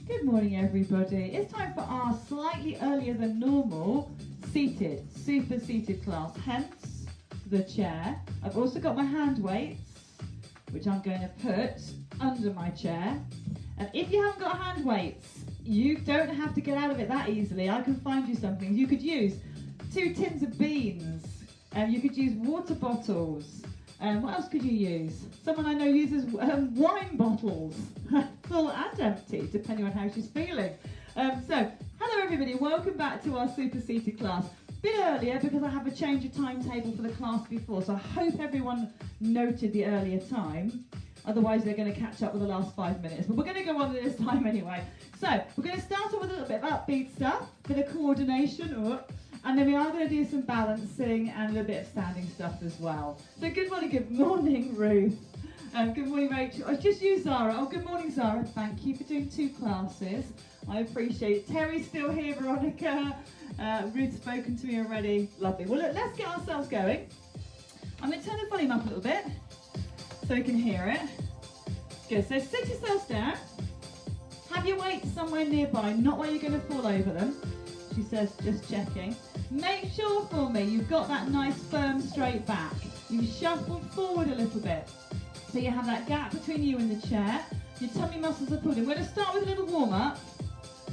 Good morning, everybody. It's time for our slightly earlier than normal seated, super seated class, hence the chair. I've also got my hand weights, which I'm going to put under my chair. And if you haven't got hand weights, you don't have to get out of it that easily. I can find you something. You could use 2 tins of beans, you could use water bottles. What else could you use? Someone I know uses wine bottles, full and empty, depending on how she's feeling. So, hello everybody, welcome back to our super seated class. Bit earlier because I have a change of timetable for the class before, so I hope everyone noted the earlier time. Otherwise they're going to catch up with the last 5 minutes, but we're going to go on with this time anyway. So, we're going to start off with a little bit about upbeat stuff, bit of coordination, and then we are going to do some balancing and a little bit of standing stuff as well. So good morning Ruth. Good morning Rachel. Oh, just you Zara. Oh, good morning Zara. Thank you for doing 2 classes. I appreciate it. Terry's still here, Veronica. Ruth's spoken to me already. Lovely. Well look, let's get ourselves going. I'm going to turn the volume up a little bit so you can hear it. Good. So sit yourselves down. Have your weights somewhere nearby, not where you're going to fall over them. She says, just checking. Make sure for me you've got that nice firm straight back. You shuffle forward a little bit. So you have that gap between you and the chair. Your tummy muscles are pulled in. We're going to start with a little warm up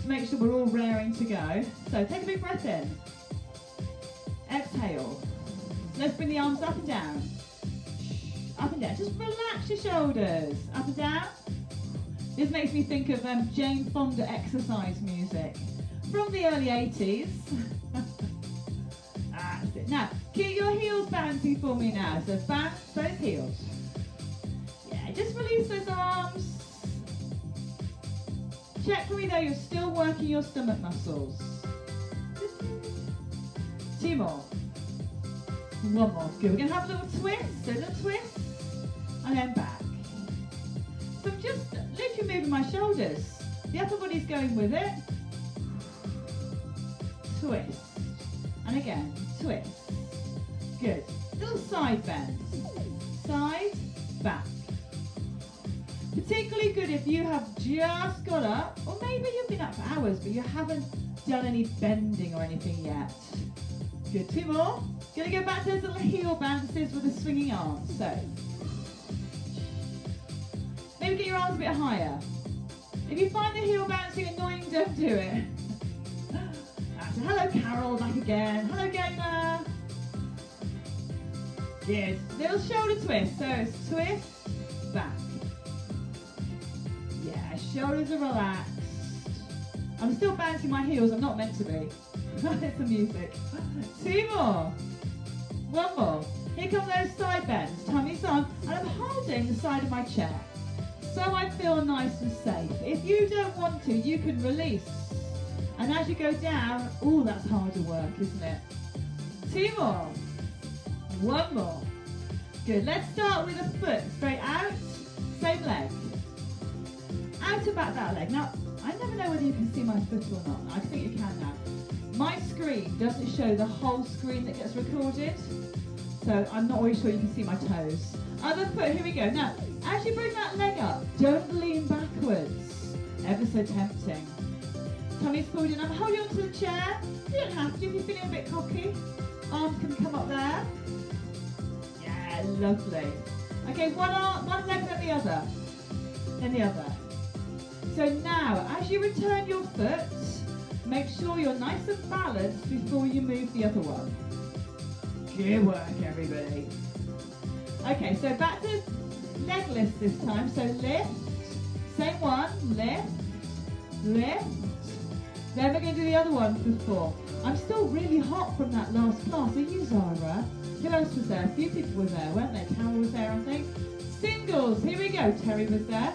to make sure we're all raring to go. So take a big breath in. Exhale. Let's bring the arms up and down. Up and down. Just relax your shoulders. Up and down. This makes me think of Jane Fonda exercise music from the early 80s. That's it. Now, keep your heels bouncing for me now. So bounce both heels. Yeah, just release those arms. Check for me though, you're still working your stomach muscles. 2 more. 1 more. Good. We're going to have a little twist. A little twist. And then back. So I'm just literally moving my shoulders. The upper body's going with it. Twist. And again, twist. Good. Little side bend. Side, back. Particularly good if you have just got up, or maybe you've been up for hours, but you haven't done any bending or anything yet. Good. 2 more. Gonna go back to those little heel bounces with the swinging arms. So, maybe get your arms a bit higher. If you find the heel bouncing annoying, don't do it. Hello Carol, back again. Hello Gamer. Good. Little shoulder twist. So it's twist, back. Yeah, shoulders are relaxed. I'm still bouncing my heels, I'm not meant to be. It's the music. 2 more. 1 more. Here come those side bends. Tummy's on. And I'm holding the side of my chair. So I feel nice and safe. If you don't want to, you can release. And as you go down, ooh, that's harder work, isn't it? 2 more. 1 more. Good. Let's start with a foot. Straight out. Same leg. Out and back that leg. Now, I never know whether you can see my foot or not. I think you can now. My screen doesn't show the whole screen that gets recorded. So I'm not always sure you can see my toes. Other foot, here we go. Now, as you bring that leg up, don't lean backwards. Ever so tempting. Tummy's pulled in. I'm holding onto the chair. You don't have to if you're feeling a bit cocky. Arms can come up there. Yeah, lovely. Okay, one leg then the other. Then the other. So now, as you return your foot, make sure you're nice and balanced before you move the other one. Good work, everybody. Okay, so back to leg lifts this time. So lift, same one, lift, lift. Then we're going to do the other one for 4. I'm still really hot from that last class. Are you, Zara? Who else was there? A few people were there, weren't they? Carol was there, I think. Singles. Here we go. Terry was there.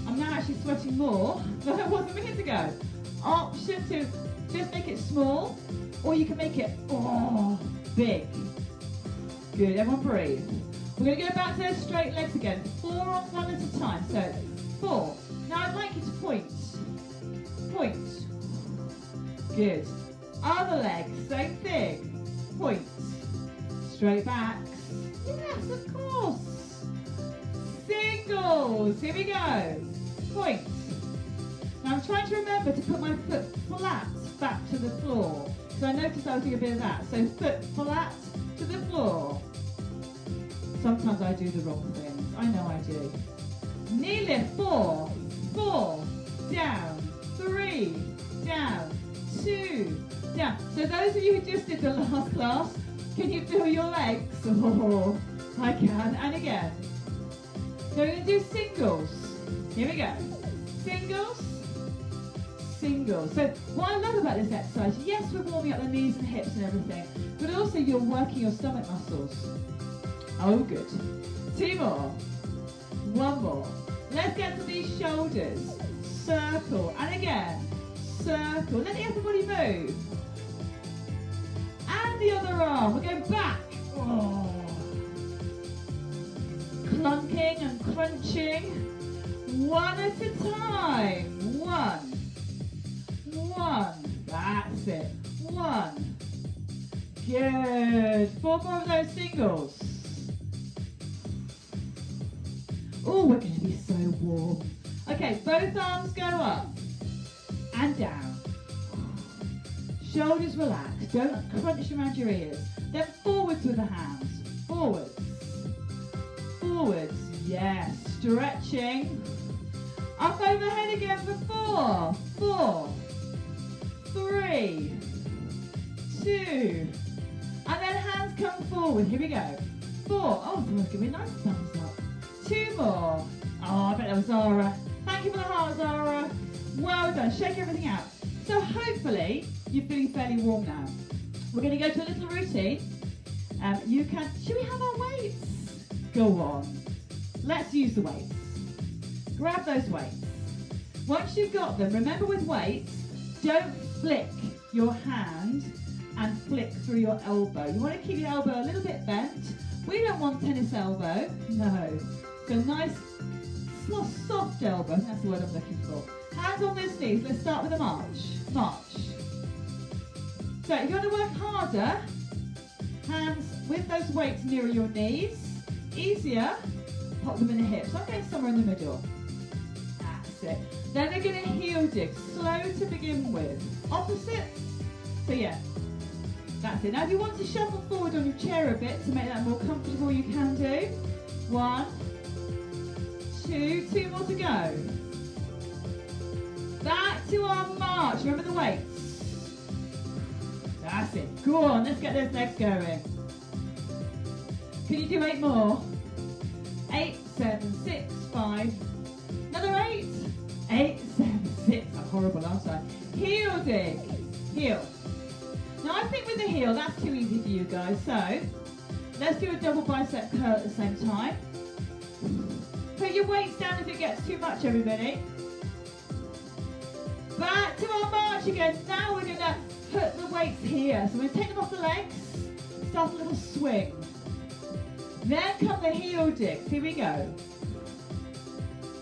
I'm now actually sweating more than I was a minute ago. Option to just make it small, or you can make it big. Good. Everyone breathe. We're going to go back to those straight legs again. 4 on one at a time. So 4. Now I'd like you to point. Point. Good. Other leg, same thing. Point. Straight backs. Yes, of course. Singles. Here we go. Point. Now I'm trying to remember to put my foot flat back to the floor. So I noticed I was doing a bit of that. So foot flat to the floor. Sometimes I do the wrong things. I know I do. Knee lift, 4, 4, down, 3, down, 2, down. So those of you who just did the last class, can you feel your legs? Oh, I can. And again. So we're going to do singles. Here we go. Singles, singles. So what I love about this exercise, yes, we're warming up the knees and hips and everything, but also you're working your stomach muscles. Oh, good. 2 more. 1 more. Let's get to these shoulders. Circle. And again. Circle. Let everybody move. And the other arm. We're going back. Oh. Clunking and crunching. 1 at a time. 1. 1. That's it. 1. Good. 4 more of those singles. Oh, we're going to be so warm. Okay, both arms go up and down. Shoulders relaxed. Don't crunch around your ears. Then forwards with the hands. Forwards. Forwards. Yes. Stretching. Up overhead again for 4. 4. 3. 2. And then hands come forward. Here we go. 4. Oh, someone's giving me a nice thumbs up. 2 more. Oh, I bet that was Zara. Thank you for the heart, Zara. Well done. Shake everything out. So hopefully you're feeling fairly warm now. We're going to go to a little routine. You can. Should we have our weights? Go on. Let's use the weights. Grab those weights. Once you've got them, remember with weights, don't flick your hand and flick through your elbow. You want to keep your elbow a little bit bent. We don't want tennis elbow. No. So nice, soft elbow. That's the word I'm looking for. Hands on those knees. Let's start with a march. March. So if you want to work harder, hands with those weights nearer your knees. Easier, pop them in the hips. I'm going somewhere in the middle. That's it. Then they're going to heel dig. Slow to begin with. Opposites. So yeah, that's it. Now if you want to shuffle forward on your chair a bit to make that more comfortable, you can do. 1, 2, 2 more to go. Back to our march. Remember the weights. That's it. Go on, let's get those legs going. Can you do 8 more? 8, 7, 6, 5. Another 8. 8, 7, 6. I'm horrible, aren't I? Heel dig. Heel. Now I think with the heel, that's too easy for you guys. So let's do a double bicep curl at the same time. Put your weights down if it gets too much, everybody. Back to our march again. Now we're going to put the weights here. So we're going to take them off the legs. Start a little swing. Then come the heel digs. Here we go.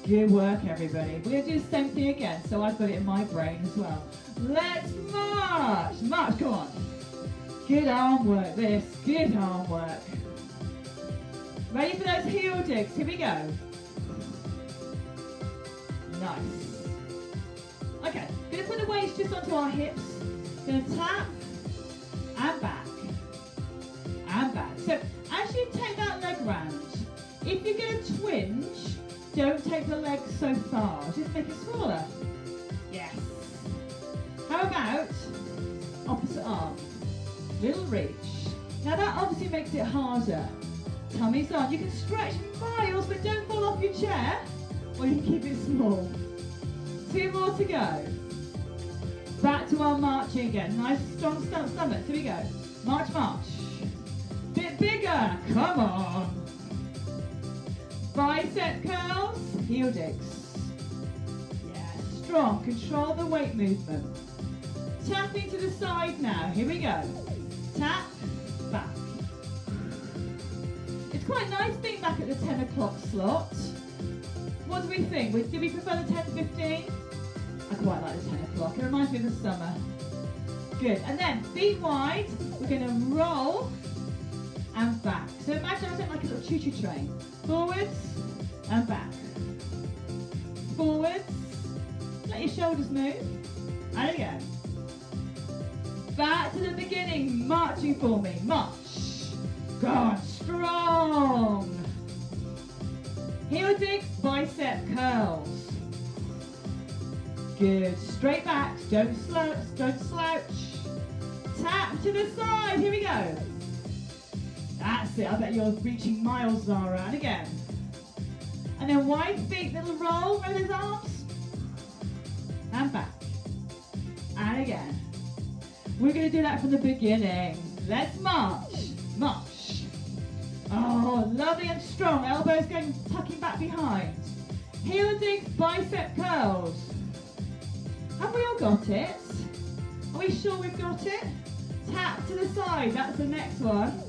Good work, everybody. We're going to do the same thing again. So I've got it in my brain as well. Let's march. March, come on. Good arm work, this. Good arm work. Ready for those heel digs? Here we go. Nice. Okay, going to put the weights just onto our hips. Going to tap and back. And back. So as you take that leg round, if you're going to twinge, don't take the leg so far. Just make it smaller. Yes. How about opposite arm? Little reach. Now that obviously makes it harder. Tummy's on. You can stretch miles, but don't fall off your chair, or you can keep it small. 2 more to go. Back to our marching again. Nice strong stomach. Here we go. March, march. Bit bigger. Come on. Bicep curls. Heel digs. Yeah, strong. Control the weight movement. Tapping to the side now. Here we go. Tap, back. It's quite nice being back at the 10 o'clock slot. What do we think? Do we prefer the 10:15? I quite like the 10 o'clock. It reminds me of the summer. Good. And then feet wide. We're going to roll and back. So imagine I was like a little choo-choo train. Forwards and back. Forwards. Let Let your shoulders move. And again. Back to the beginning, marching for me. March. Go on, strong. Heel digs, bicep curls. Good. Straight backs, don't slouch. Tap to the side, here we go. That's it, I bet you're reaching miles, Zara. And again. And then wide feet, little roll, roll those arms. And back. And again. We're going to do that from the beginning. Let's march. March. Oh, lovely and strong. Elbows going, tucking back behind. Heel digs, bicep curls. Have we all got it? Are we sure we've got it? Tap to the side. That's the next one.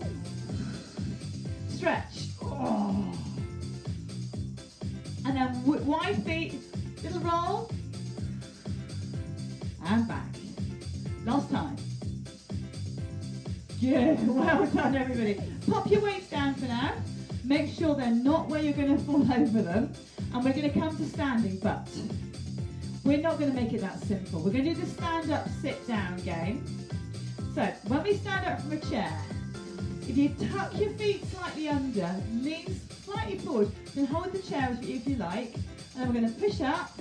Stretch. Oh. And then wide feet, little roll. And back. Last time. Good, well done everybody. Pop your weights down for now. Make sure they're not where you're going to fall over them. And we're going to come to standing, but we're not going to make it that simple. We're going to do the stand up, sit down game. So when we stand up from a chair, if you tuck your feet slightly under, lean slightly forward, then hold the chair if you like. And then we're going to push up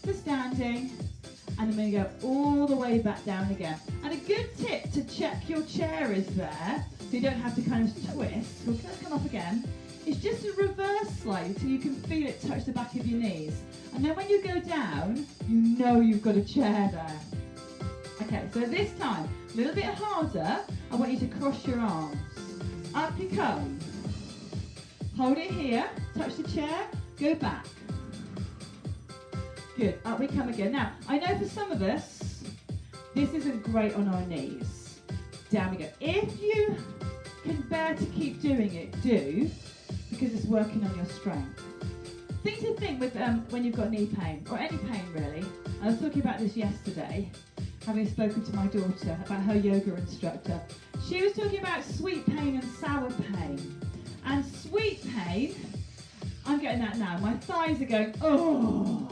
to standing. And then we go all the way back down again. And a good tip to check your chair is there, so you don't have to kind of twist. We'll come up again. Is just to reverse slightly till you can feel it touch the back of your knees. And then when you go down, you know you've got a chair there. Okay, so this time, a little bit harder. I want you to cross your arms. Up you come. Hold it here, touch the chair, go back. Good, up we come again. Now, I know for some of us, this isn't great on our knees. Down we go. If you can bear to keep doing it, do, because it's working on your strength. Thing to think with when you've got knee pain, or any pain really. I was talking about this yesterday, having spoken to my daughter about her yoga instructor. She was talking about sweet pain and sour pain. And sweet pain, I'm getting that now. My thighs are going, oh.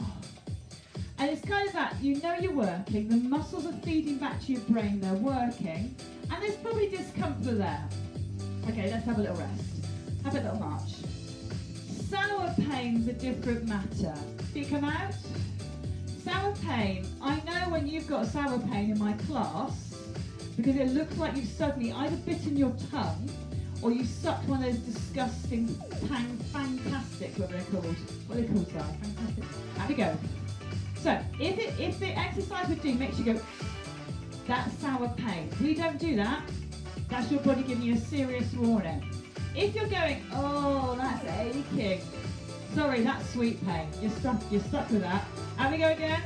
And it's kind of that, you know you're working, the muscles are feeding back to your brain, they're working, and there's probably discomfort there. Okay, let's have a little rest. Have a little march. Sour pain's a different matter. Feet come out. Sour pain, I know when you've got sour pain in my class, because it looks like you've suddenly either bitten your tongue, or you sucked one of those disgusting, fantastic, what they're called. What are they called, Sarah? Fantastic. Have we go. So, if the exercise we're doing makes you go, that's sour pain. If you don't do that, that's your body giving you a serious warning. If you're going, oh, that's aching. Sorry, that's sweet pain. You're stuck with that. Have we go again?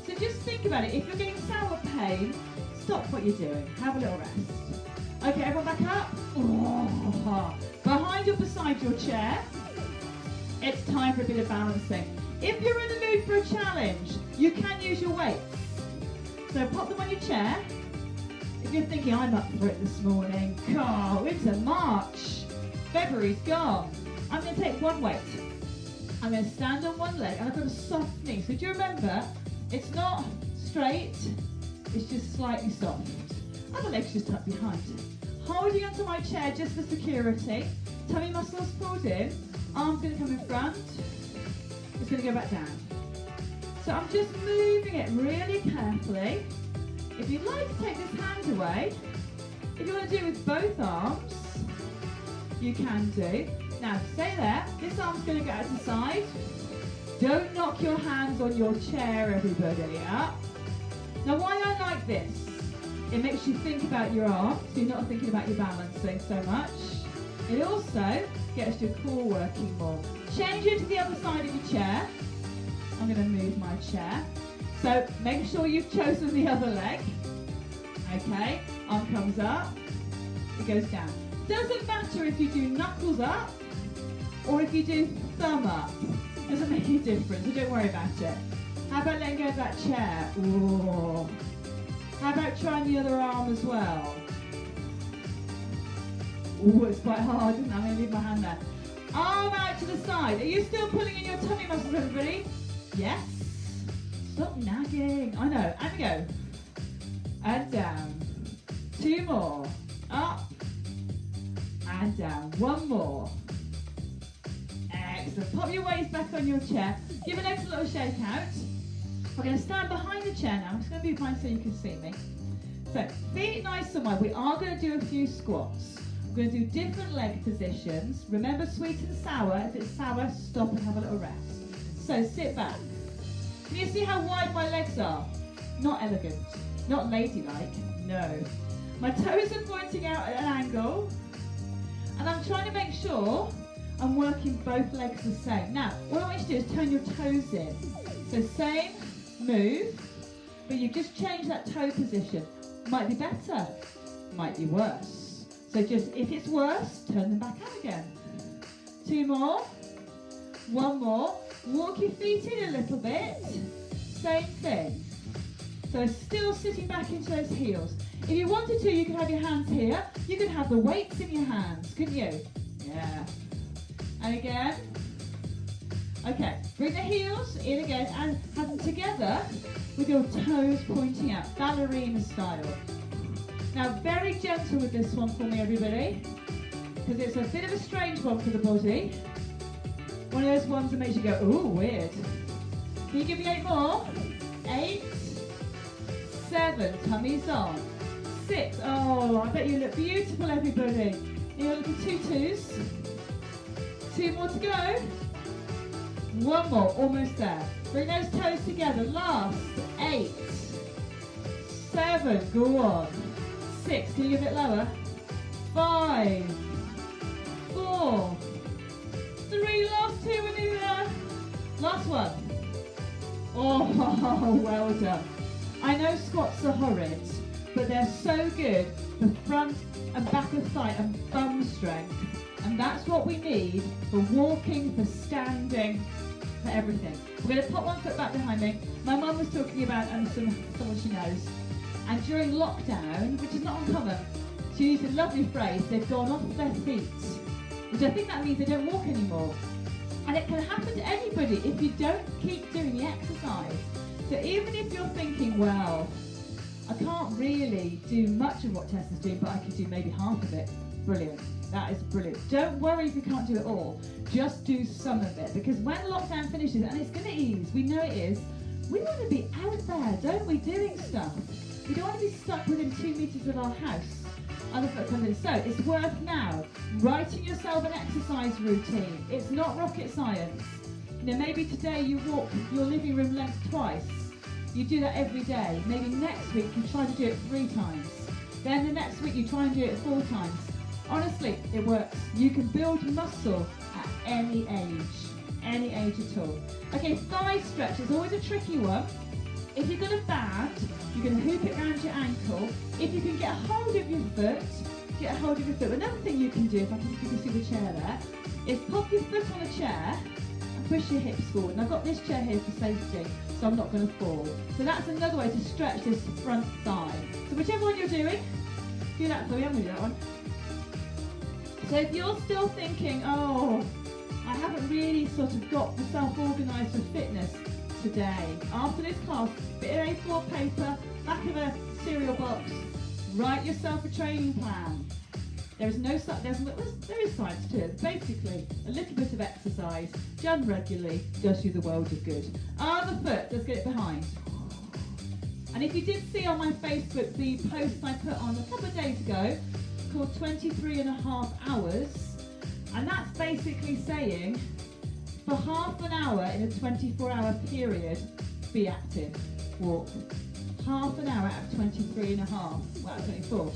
So just think about it. If you're getting sour pain, stop what you're doing. Have a little rest. Okay, everyone back up. Oh. Behind or beside your chair. It's time for a bit of balancing. If you're in the mood for a challenge, you can use your weights. So pop them on your chair. If you're thinking, I'm up for it this morning, oh, it's a March. February's gone. I'm going to take one weight. I'm going to stand on one leg and I've got a soft knee. So do you remember, it's not straight, it's just slightly soft. Other leg's just tucked behind. Holding onto my chair just for security. Tummy muscles pulled in. Arms going to come in front. It's going to go back down. So I'm just moving it really carefully. If you'd like to take this hand away, if you want to do it with both arms, you can do. Now stay there. This arm's going to go out to the side. Don't knock your hands on your chair, everybody. Up. Now why I like this, it makes you think about your arms, so you're not thinking about your balancing so much. It also gets your core working more. Change it to the other side of your chair. I'm going to move my chair. So make sure you've chosen the other leg. Okay, arm comes up, it goes down. Doesn't matter if you do knuckles up or if you do thumb up. Doesn't make any difference, so don't worry about it. How about letting go of that chair? Ooh. How about trying the other arm as well? Ooh, it's quite hard, isn't it? I'm going to leave my hand there. Arm out to the side. Are you still pulling in your tummy muscles, everybody? Yes. Stop nagging. I know. And we go. And down. 2 more. Up. And down. 1 more. Excellent. Pop your waist back on your chair. Give your legs a little shake out. We're going to stand behind the chair now. I'm just going to be behind so you can see me. So, feet nice and wide. We are going to do a few squats. We're going to do different leg positions. Remember sweet and sour. If it's sour, stop and have a little rest. So, sit back. Can you see how wide my legs are? Not elegant. Not ladylike. No. My toes are pointing out at an angle. And I'm trying to make sure I'm working both legs the same. Now, what I want you to do is turn your toes in. So same move, but you've just changed that toe position. Might be better, might be worse. So just, if it's worse, turn them back out again. 2 more, 1 more. Walk your feet in a little bit. Same thing. So still sitting back into those heels. If you wanted to, you could have your hands here. You could have the weights in your hands, couldn't you? Yeah. And again. Okay, bring the heels in again and have them together with your toes pointing out, ballerina style. Now, very gentle with this one for me, everybody, because it's a bit of a strange one for the body. One of those ones that makes you go, ooh, weird. Can you give me 8 more? 8, 7, tummies on. 6, oh, I bet you look beautiful, everybody. You're looking tutus. 2 more to go. 1 more, almost there. Bring those toes together. Last. 8, 7, go on. 6, can you get a bit lower? 5, 4, 3, last 2, we're nearly there. Last one. Oh, well done. I know squats are horrid, but they're so good for front and back of thigh and bum strength. And that's what we need for walking, for standing, for everything. We're going to put 1 foot back behind me. My mum was talking about someone she knows. And during lockdown, which is not uncommon, she used a lovely phrase, they've gone off their feet. Which I think that means they don't walk anymore. And it can happen to anybody if you don't keep doing the exercise. So even if you're thinking, well, I can't really do much of what Tess is doing, but I could do maybe half of it. Brilliant. That is brilliant. Don't worry if you can't do it all. Just do some of it. Because when lockdown finishes, and it's going to ease, we know it is, we want to be out there, don't we, doing stuff. We don't want to be stuck within 2 meters of our house. Other foot comes in. So it's worth now writing yourself an exercise routine. It's not rocket science. You know, maybe today you walk your living room length twice. You do that every day. Maybe next week you try to do it 3 times. Then the next week you try and do it 4 times. Honestly, it works. You can build muscle at any age at all. Okay, thigh stretch is always a tricky one. If you've got a band, you can hoop it around your ankle. If you can get a hold of your foot, get a hold of your foot. Another thing you can do, if you can see the chair there, is pop your foot on a chair and push your hips forward. And I've got this chair here for safety, so I'm not going to fall. So that's another way to stretch this front thigh. So whichever one you're doing, do that for me. I'm going to do that one. So if you're still thinking, oh, I haven't really sort of got myself organised for fitness today, after this class, bit of A4 paper, back of a cereal box, write yourself a training plan. There is science to it. Basically, a little bit of exercise done regularly does you the world of good. Other foot, let's get it behind. And if you did see on my Facebook the post I put on a couple of days ago, called 23.5 hours, and that's basically saying for half an hour in a 24-hour period, be active, walk. Half an hour out of 23.5, well, 24.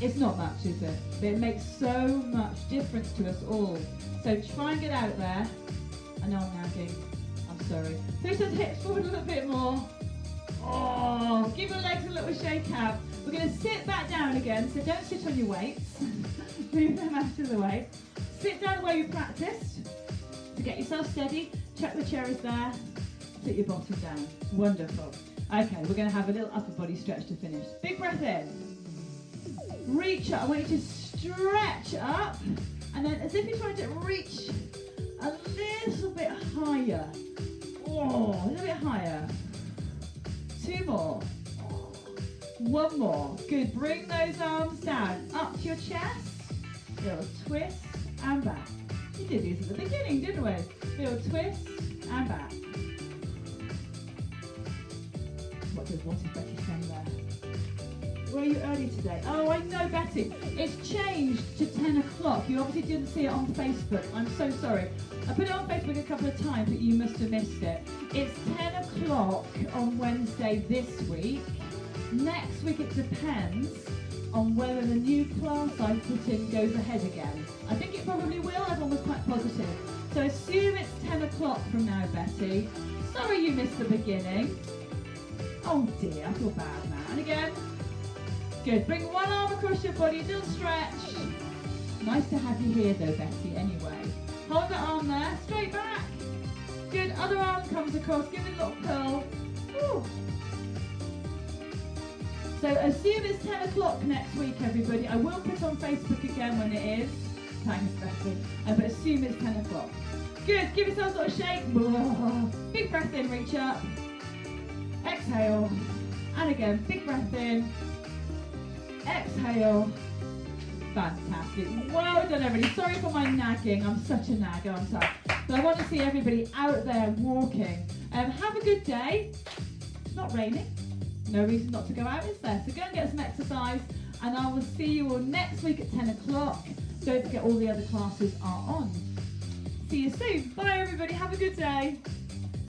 It's not much, is it? But it makes so much difference to us all. So try and get out there. I know I'm nagging, I'm sorry. Push those hips forward a little bit more. Oh, give your legs a little shake out. We're going to sit back down again, so don't sit on your weights. Move them out of the way. Sit down where you practiced. To get yourself steady, check the chair is there. Sit your bottom down. Wonderful. Okay, we're going to have a little upper body stretch to finish. Big breath in. Reach up. I want you to stretch up. And then as if you're trying to reach a little bit higher. Oh, a little bit higher. 2 more. 1 more. Good. Bring those arms down. Up to your chest. Little twist and back. We did these at the beginning, didn't we? Little twist and back. What is Betty saying there? Were you early today? Oh, I know, Betty. It's changed to 10 o'clock. You obviously didn't see it on Facebook. I'm so sorry. I put it on Facebook a couple of times, but you must have missed it. It's 10 o'clock on Wednesday this week. Next week it depends on whether the new class I put in goes ahead again. I think it probably will. Everyone was quite positive. So assume it's 10 o'clock from now, Betty. Sorry you missed the beginning. Oh dear, I feel bad now. And again. Good. Bring one arm across your body, little stretch. Nice to have you here though, Betty, anyway. Hold the arm there, straight back. Good. Other arm comes across, give it a little curl. Woo. So assume it's 10 o'clock next week, everybody. I will put on Facebook again when it is. Thanks, Betty. But assume it's 10 o'clock. Good. Give yourself a little shake. Whoa. Big breath in, reach up. Exhale. And again, big breath in. Exhale. Fantastic. Well done, everybody. Sorry for my nagging. I'm such a nagger. I'm sorry. But I want to see everybody out there walking. Have a good day. It's not raining. No reason not to go out, is there? So go and get some exercise. And I will see you all next week at 10 o'clock. Don't forget all the other classes are on. See you soon. Bye, everybody. Have a good day.